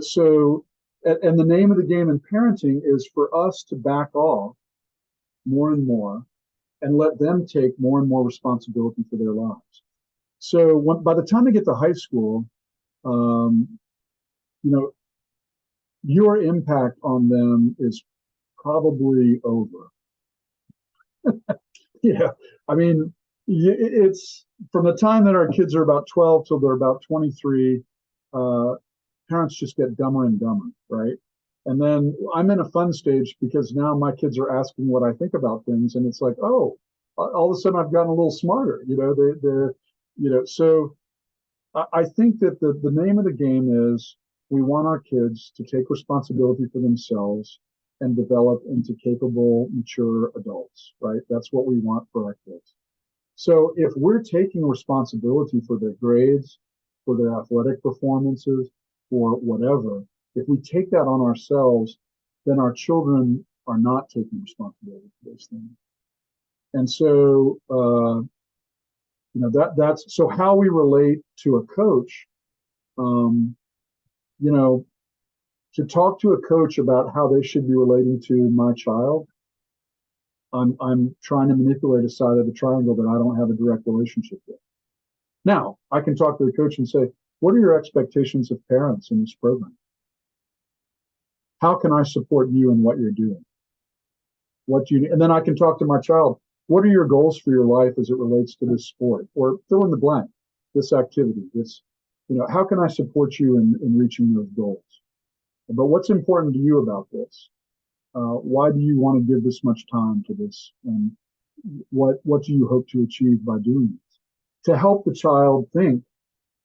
So, and the name of the game in parenting is for us to back off more and more and let them take more and more responsibility for their lives. So by the time they get to high school, your impact on them is probably over. Yeah, I mean, it's from the time that our kids are about 12 till they're about 23, parents just get dumber and dumber, right? And then I'm in a fun stage because now my kids are asking what I think about things, and it's like, oh, all of a sudden I've gotten a little smarter, So I think that the name of the game is we want our kids to take responsibility for themselves and develop into capable, mature adults, right? That's what we want for our kids. So if we're taking responsibility for their grades, for their athletic performances, or whatever, if we take that on ourselves, then our children are not taking responsibility for those things. And so, that's so how we relate to a coach, to talk to a coach about how they should be relating to my child, I'm trying to manipulate a side of the triangle that I don't have a direct relationship with. Now, I can talk to the coach and say, what are your expectations of parents in this program? How can I support you in what you're doing? What do you need? And then I can talk to my child. What are your goals for your life as it relates to this sport? Or fill in the blank, this activity, how can I support you in reaching those goals? But what's important to you about this? Why do you want to give this much time to this? And what do you hope to achieve by doing this? To help the child be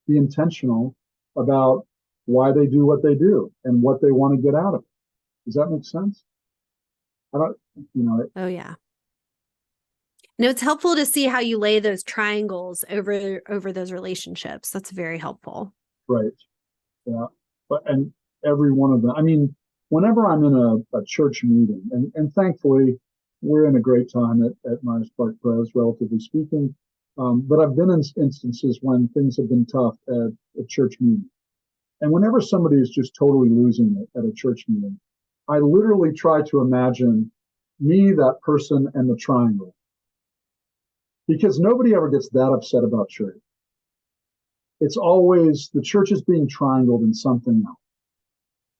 intentional about why they do what they do and what they want to get out of it. Does that make sense? Oh yeah. No, it's helpful to see how you lay those triangles over those relationships. That's very helpful. Right. Yeah. And every one of them. I mean, whenever I'm in a church meeting, and thankfully we're in a great time at Myers Park Pres, relatively speaking. But I've been in instances when things have been tough at a church meeting. And whenever somebody is just totally losing it at a church meeting, I literally try to imagine me, that person, and the triangle. Because nobody ever gets that upset about church. It's always the church is being triangled in something else.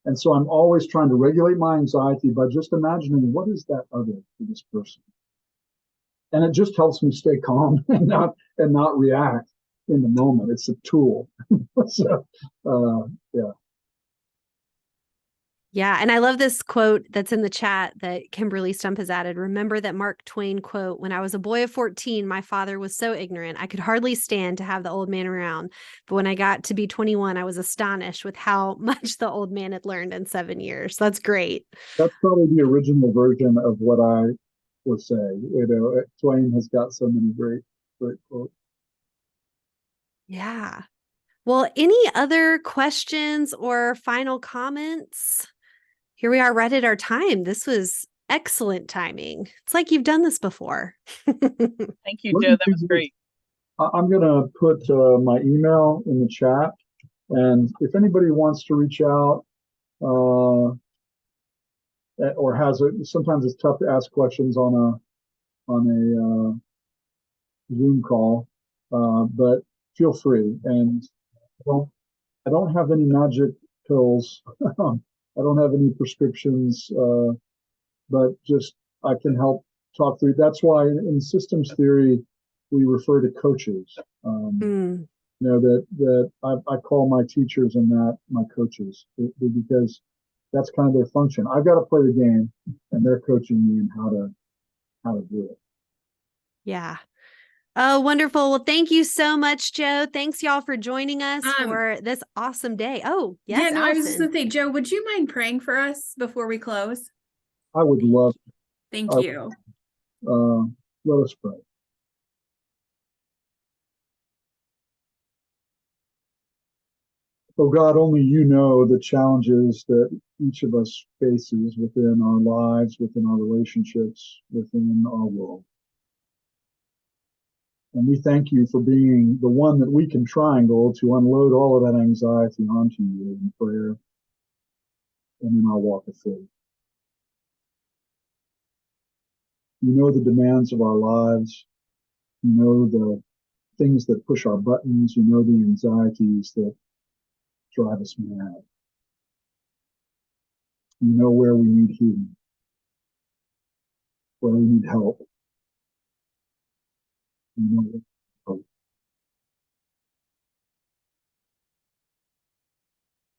And so I'm always trying to regulate my anxiety by just imagining what is that other for this person. And it just helps me stay calm and not react in the moment. It's a tool. So, yeah. Yeah. And I love this quote that's in the chat that Kimberly Stump has added. Remember that Mark Twain quote, when I was a boy of 14, my father was so ignorant, I could hardly stand to have the old man around. But when I got to be 21, I was astonished with how much the old man had learned in 7 years. That's great. That's probably the original version of what I was saying. Twain has got so many great quotes. Yeah. Well, any other questions or final comments? Here we are right at our time. This was excellent timing. It's like you've done this before. Thank you, Joe. That was great. I'm going to put my email in the chat. And if anybody wants to reach out or sometimes it's tough to ask questions on a Zoom call, but feel free. And I don't have any magic pills I don't have any prescriptions, but just I can help talk through. That's why in systems theory, we refer to coaches. You know, that I call my teachers and that my coaches, because that's kind of their function. I've got to play the game, and they're coaching me in how to do it. Yeah. Oh, wonderful. Well, thank you so much, Joe. Thanks, y'all, for joining us for this awesome day. Oh, yes, yeah, no, Allison. I was just going to say, Joe, would you mind praying for us before we close? I would love. Thank you. Let us pray. Oh God, only you know the challenges that each of us faces within our lives, within our relationships, within our world. And we thank you for being the one that we can triangle to unload all of that anxiety onto you in prayer and in our walk of faith. You know the demands of our lives. You know the things that push our buttons. You know the anxieties that drive us mad. You know where we need healing, where we need help. You know hope.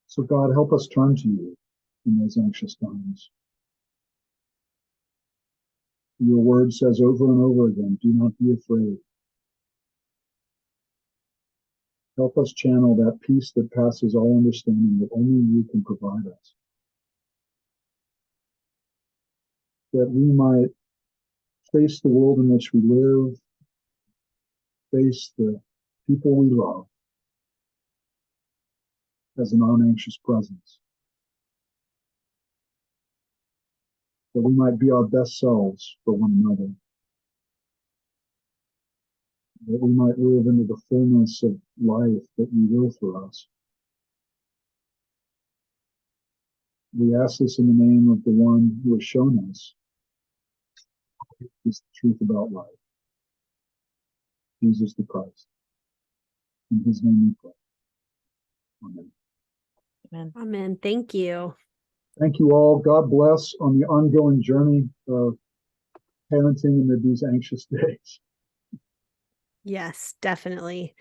So God, help us turn to you in those anxious times. Your word says over and over again, do not be afraid. Help us channel that peace that passes all understanding that only you can provide us. That we might face the world in which we live, face the people we love as an unanxious presence. That we might be our best selves for one another. That we might live into the fullness of life that you will for us. We ask this in the name of the one who has shown us is the truth about life, Jesus the Christ. In his name we pray. Amen. Amen. Amen. Thank you. Thank you all. God bless on the ongoing journey of parenting amid these anxious days. Yes, definitely.